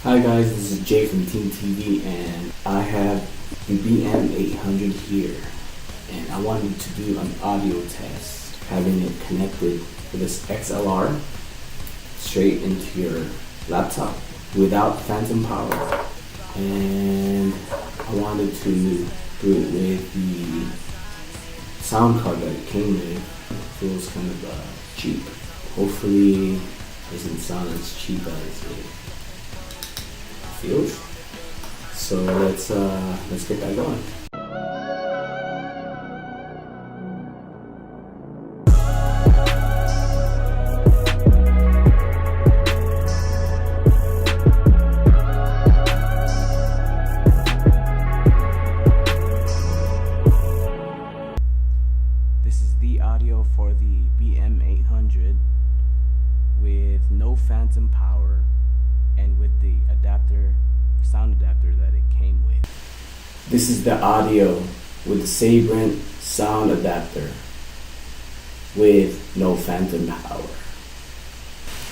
Hi guys, this is Jay from Team TV and I have the BM 800 here and I wanted to do an audio test, having it connected with this XLR straight into your laptop without phantom power, and I wanted to do it with the sound card that it came with. It feels kind of cheap. Hopefully it doesn't sound as cheap as it feels. So let's get that going. This is the audio for the BM 800 with no phantom power and with the sound adapter that it came with. This is the audio with the Sabrent sound adapter with no phantom power.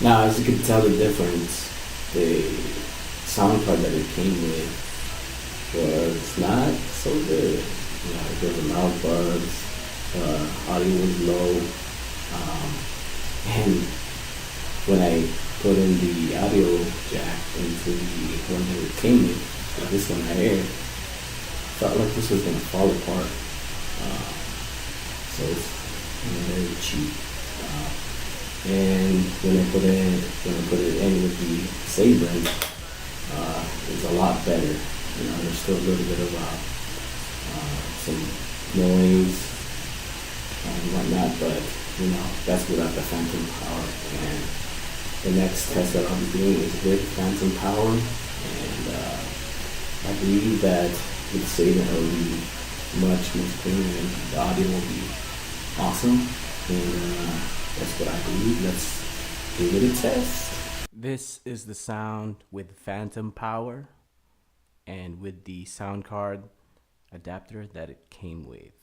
Now, as you can tell the difference, the sound card that it came with was not so good. You know, there were mouth bugs, audio was low, and when I put in the audio jack into the one that it came with, like this one right here, felt like this was gonna fall apart. So it's very cheap. And when I put it in with the Sabrent, it's a lot better. You know, there's still a little bit of some noise and whatnot, but you know, that's without the phantom power. And the next test that I'll be doing is with phantom power, and I believe that with Sabrent it will be much cleaner and the audio will be awesome, and that's what I believe. Let's give it a test. This is the sound with phantom power and with the sound card adapter that it came with.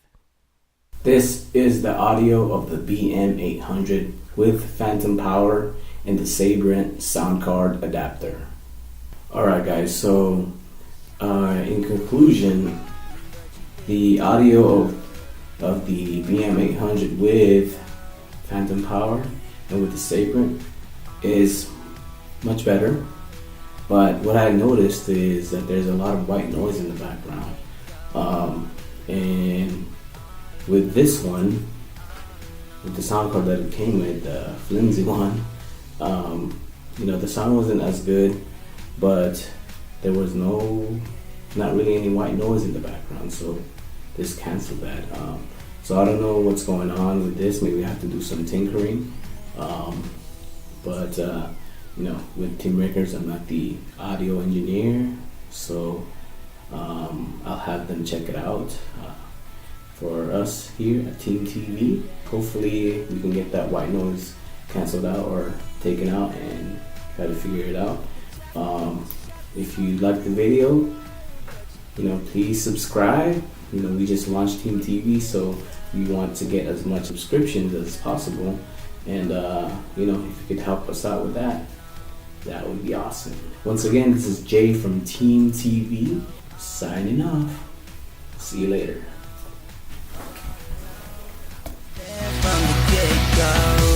This is the audio of the BM 800 with phantom power and the Sabrent sound card adapter. Alright guys, so in conclusion, the audio of the BM 800 with phantom power and with the Sabrent is much better, but what I noticed is that there's a lot of white noise in the background, and with this one, with the sound card that it came with, the flimsy one, you know, the sound wasn't as good, but there was not really any white noise in the background, so this canceled that. So I don't know what's going on with this. Maybe I have to do some tinkering, but you know, with TEAMReCorDz, I'm not the audio engineer, so I'll have them check it out for us here at Team TV. Hopefully we can get that white noise canceled out or taken out and try to figure it out. If you like the video, you know, please subscribe. You know, we just launched Team TV, so we want to get as much subscriptions as possible, and you know, if you could help us out with that, that would be awesome. Once again, this is Jay from Team TV signing off. See you later. From the get-go.